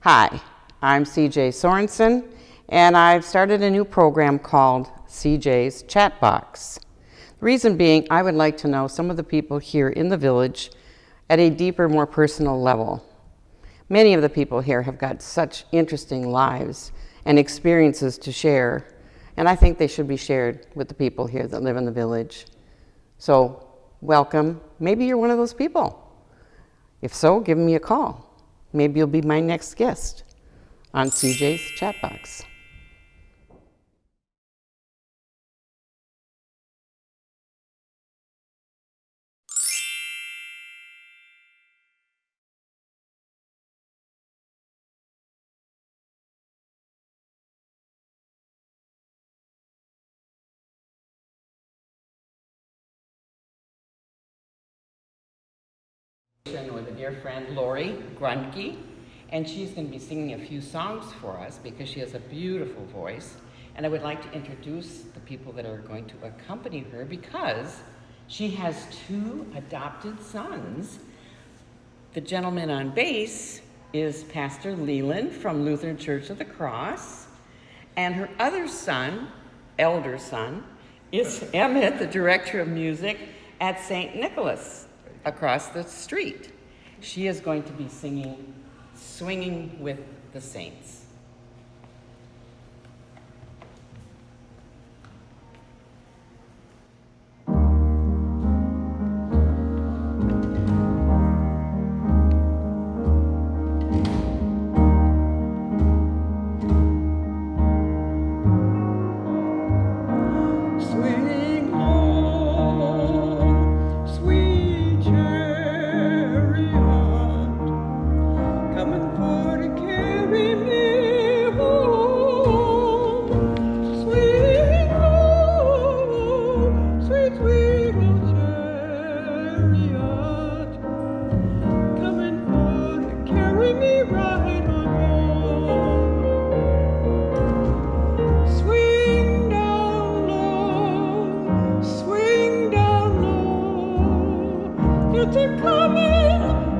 Hi, I'm CJ Sorensen, and I've started a new program called CJ's Chatbox. The reason being, I would like to know some of the people here in the village at a deeper, more personal level. Many of the people here have got such interesting lives and experiences to share, and I think they should be shared with the people here that live in the village. So, welcome. Maybe you're one of those people. If so, give me a call. Maybe you'll be my next guest on CJ's Chatbox. With a dear friend, Lori Grunke, and she's going to be singing a few songs for us because she has a beautiful voice. And I would like to introduce the people that are going to accompany her because she has two adopted sons. The gentleman on bass is Pastor Leland from Lutheran Church of the Cross, and her other son, elder son, is Emmett, the director of music at St. Nicholas across the street. She is going to be singing Swinging with the Saints.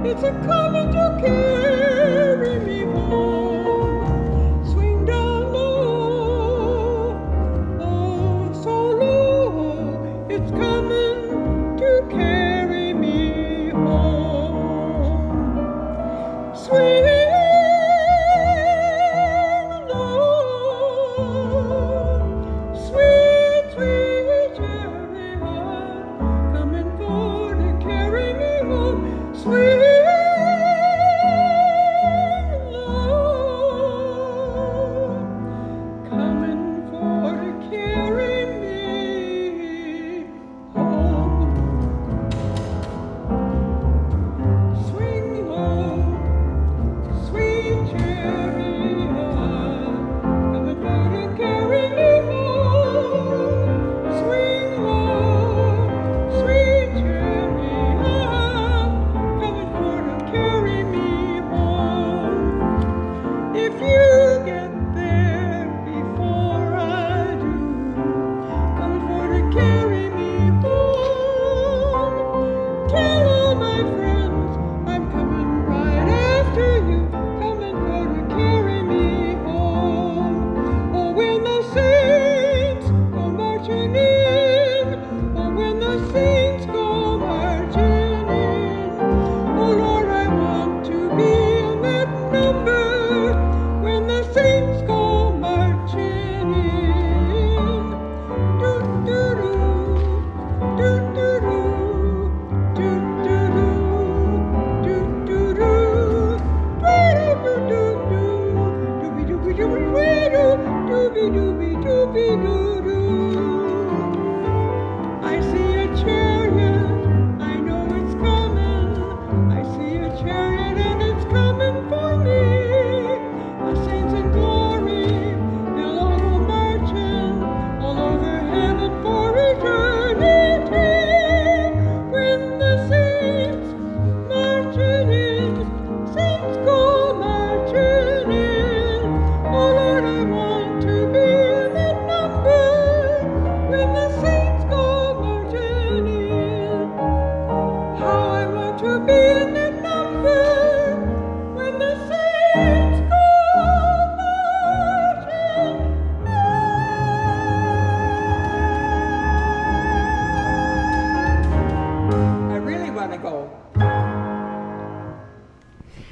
It's a coming to carry me home. Swing down low, oh so low. It's coming to carry me home. Swing low, sweet, sweet chariot, coming for to carry me home. Swing low. want to go.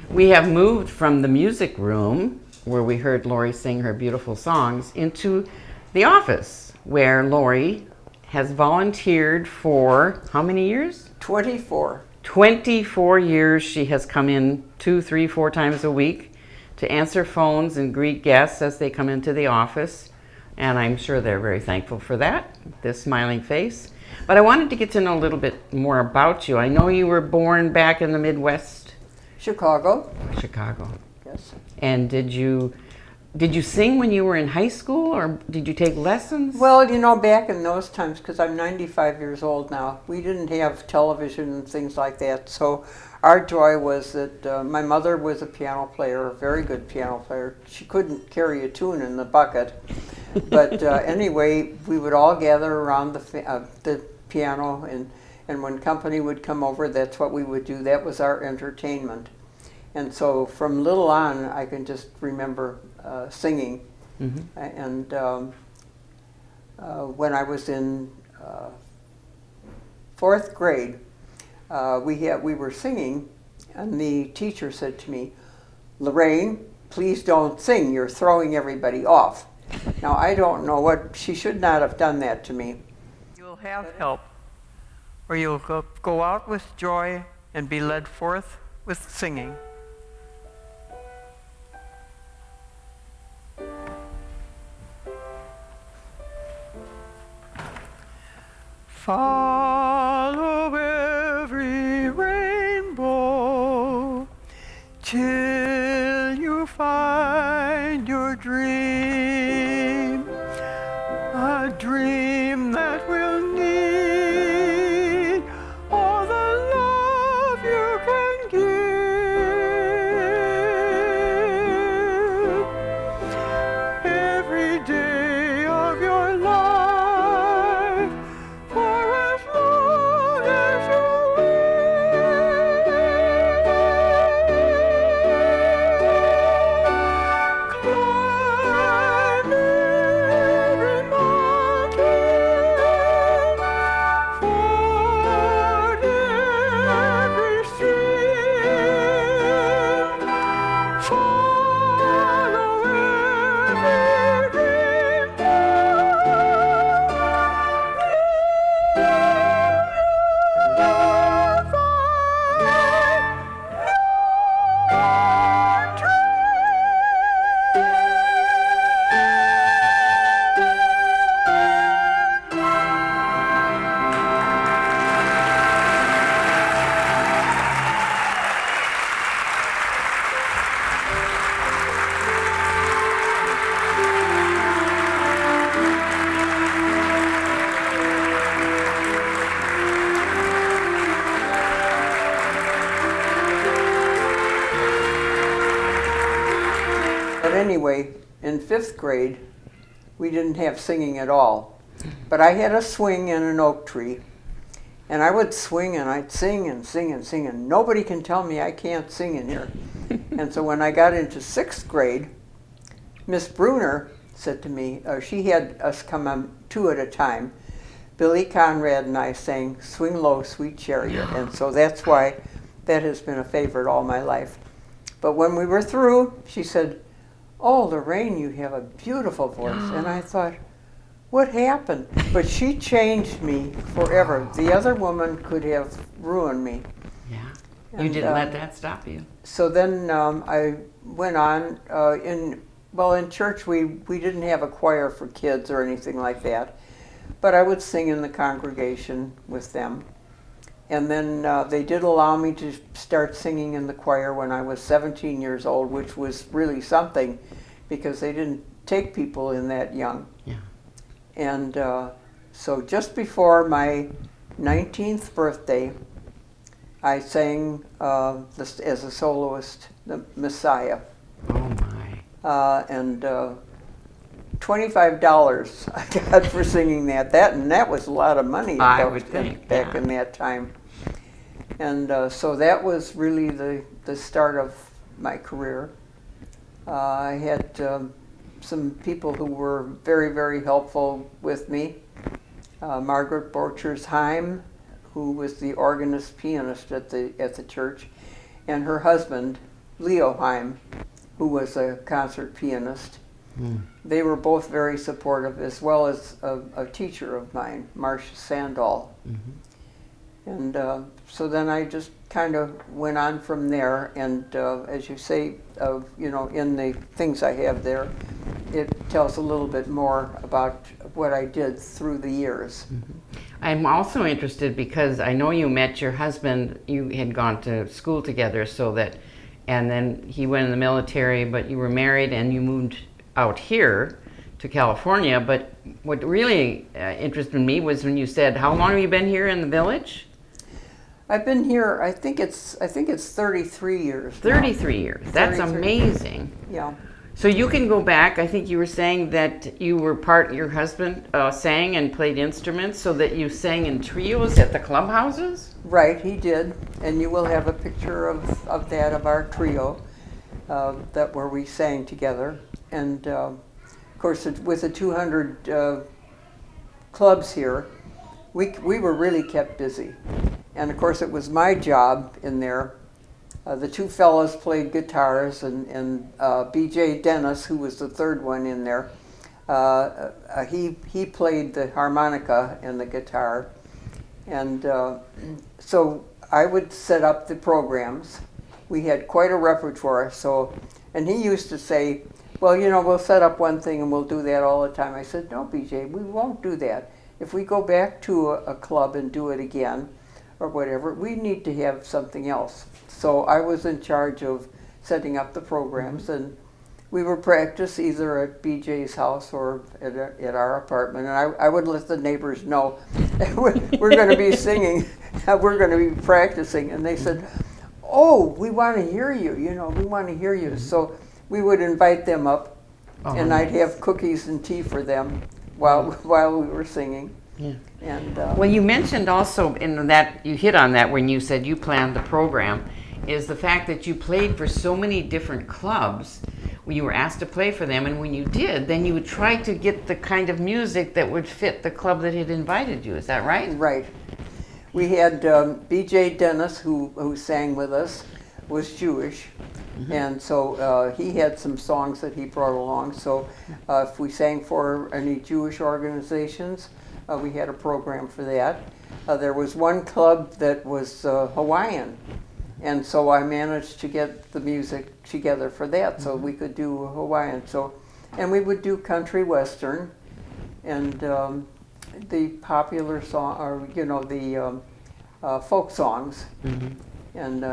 We have moved from the music room, where we heard Lori sing her beautiful songs, into the office, where Lori has volunteered for how many years? 24. 24 years. She has come in 2, 3, 4 times a week to answer phones and greet guests as they come into the office. And I'm sure they're very thankful for that, this smiling face. But I wanted to get to know a little bit more about you. I know you were born back in the Midwest. Chicago. Chicago. Yes. And did you sing when you were in high school, or did you take lessons? Well, you know, back in those times, because I'm 95 years old now, we didn't have television and things like that. So our joy was that my mother was a piano player, a very good piano player. She couldn't carry a tune in the bucket. But anyway, we would all gather around the piano, and when company would come over, that's what we would do. That was our entertainment. And so from little on, I can just remember singing. Mm-hmm. And when I was in 4th grade, we were singing, and the teacher said to me, "Lorraine, please don't sing. You're throwing everybody off." Now, I don't know what, she should not have done that to me. You'll have help, or you'll go out with joy and be led forth with singing. Follow every rainbow till you find your dream, a dream that will need all the love you can give. Every day of your life, for as long as you climb every mountain, ford every stream, follow every But anyway, in 5th grade, we didn't have singing at all. But I had a swing in an oak tree, and I would swing and I'd sing and sing and sing, and nobody can tell me I can't sing in here. And so when I got into 6th grade, Miss Bruner said to me, she had us come on 2 at a time. Billy Conrad and I sang "Swing Low, Sweet Chariot," and so that's why that has been a favorite all my life. But when we were through, she said, "Oh, Lorraine, you have a beautiful voice." And I thought, what happened? But she changed me forever. The other woman could have ruined me. Yeah. And, You didn't let that stop you. So then I went on in church we didn't have a choir for kids or anything like that, but I would sing in the congregation with them. And then they did allow me to start singing in the choir when I was 17 years old, which was really something because they didn't take people in that young. Yeah. And so just before my 19th birthday, I sang as a soloist, the Messiah. Oh my. And $25 I got for singing that. That was a lot of money I would think, back yeah. in that time. And so that was really the start of my career. I had some people who were very, very helpful with me. Margaret Borchers-Heim, who was the organist pianist at the church, and her husband, Leo Heim, who was a concert pianist. They were both very supportive, as well as a teacher of mine, Marcia Sandahl. And so then I just kind of went on from there, and as you say, in the things I have there, it tells a little bit more about what I did through the years. I'm also interested because I know you met your husband, you had gone to school together, and then he went in the military, but you were married and you moved out here to California. But what really interested me was when you said, how long have you been here in the village? I've been here, I think it's 33 years. 33 years. That's 33. Amazing. Yeah. So you can go back. I think you were saying that your husband sang and played instruments, so that you sang in trios at the clubhouses? Right, he did. And you will have a picture of that, of our trio, where we sang together. And of course, with the 200 clubs here, we were really kept busy. And of course, it was my job in there. The two fellows played guitars, and B.J. Dennis, who was the third one in there, he played the harmonica and the guitar. And so I would set up the programs. We had quite a repertoire. And he used to say, well, we'll set up one thing and we'll do that all the time. I said, no, B.J., we won't do that. If we go back to a club and do it again, or whatever, we need to have something else. So I was in charge of setting up the programs, and we would practice either at BJ's house or at our apartment. And I would let the neighbors know, we're going to be singing, we're going to be practicing. And they said, oh, we want to hear you, we want to hear you. So we would invite them up, and I'd have cookies and tea for them while we were singing. Yeah. And well, you mentioned also you hit on that when you said you planned the program, is the fact that you played for so many different clubs. When you were asked to play for them, and when you did, then you would try to get the kind of music that would fit the club that had invited you. Is that right? Right. We had B.J. Dennis, who sang with us, was Jewish. And so he had some songs that he brought along. So if we sang for any Jewish organizations, we had a program for that. There was one club that was Hawaiian, and so I managed to get the music together for that, so we could do Hawaiian. And we would do country western, and the popular song, or the folk songs, and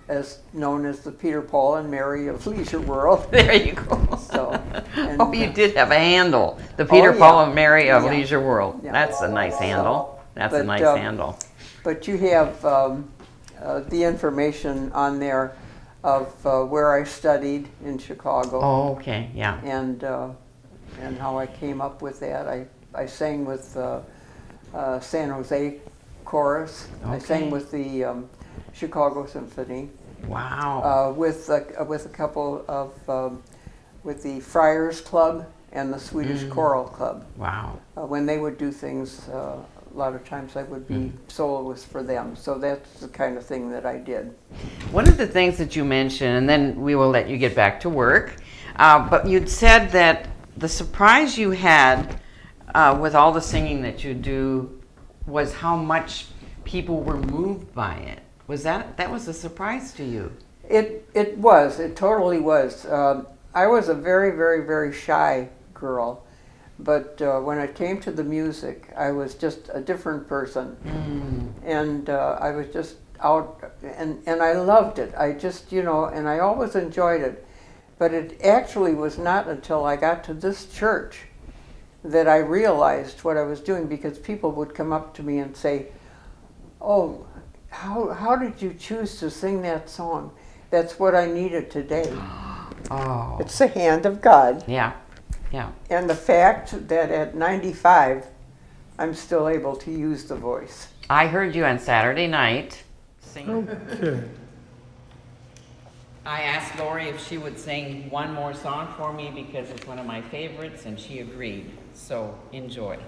as known as the Peter, Paul, and Mary of Leisure World. There you go. So, you did have a handle. The Peter, Paul, and Mary of Yeah. Leisure World. Yeah. That's a nice handle. That's a nice handle. But you have the information on there of where I studied in Chicago. Oh, okay, yeah. And how I came up with that. I sang with San Jose Chorus. Okay. I sang with the Chicago Symphony. Wow. With a couple of with the Friars Club and the Swedish Choral Club. Wow. When they would do things, a lot of times I would be soloist for them. So that's the kind of thing that I did. One of the things that you mentioned, and then we will let you get back to work, but you'd said that the surprise you had with all the singing that you do was how much people were moved by it. Was that was a surprise to you? It was. It totally was. I was a very, very, very shy girl, but when it came to the music, I was just a different person, and I was just out, and I loved it. I just, and I always enjoyed it, but it actually was not until I got to this church that I realized what I was doing, because people would come up to me and say, "Oh, how did you choose to sing that song? That's what I needed today." Oh. It's the hand of God. Yeah, yeah. And the fact that at 95, I'm still able to use the voice. I heard you on Saturday night sing. Okay. I asked Lori if she would sing one more song for me because it's one of my favorites, and she agreed. So enjoy.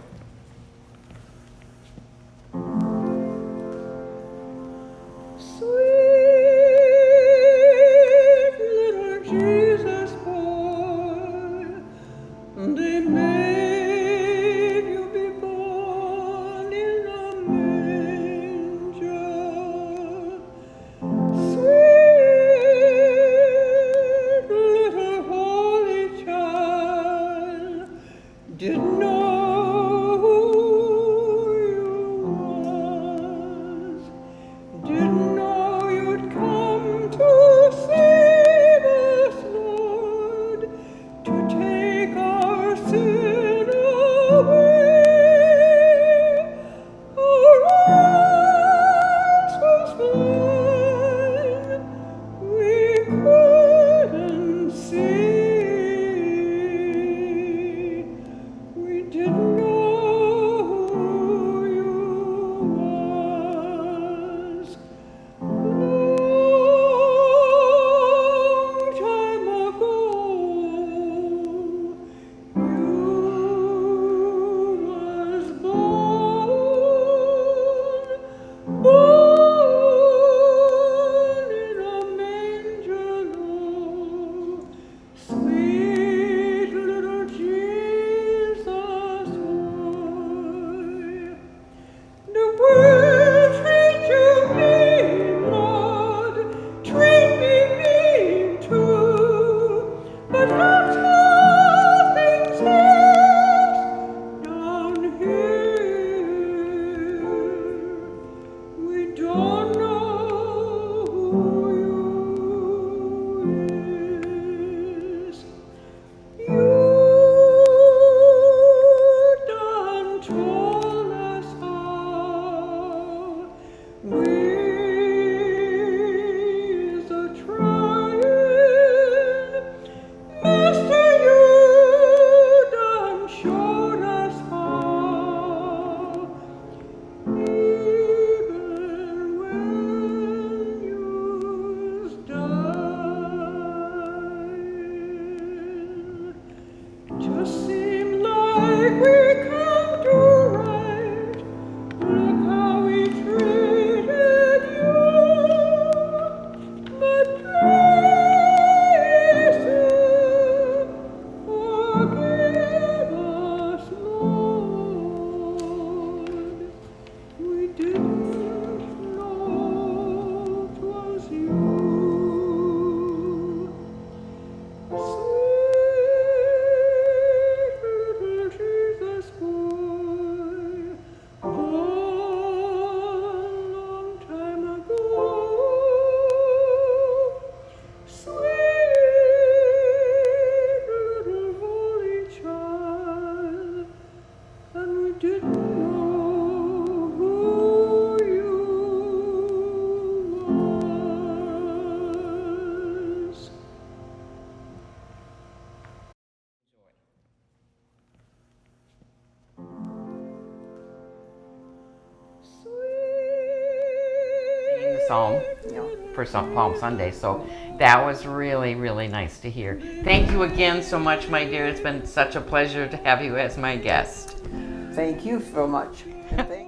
Psalm Yeah. for Palm Sunday. So that was really, really nice to hear. Thank you again so much, my dear. It's been such a pleasure to have you as my guest. Thank you so much. And thank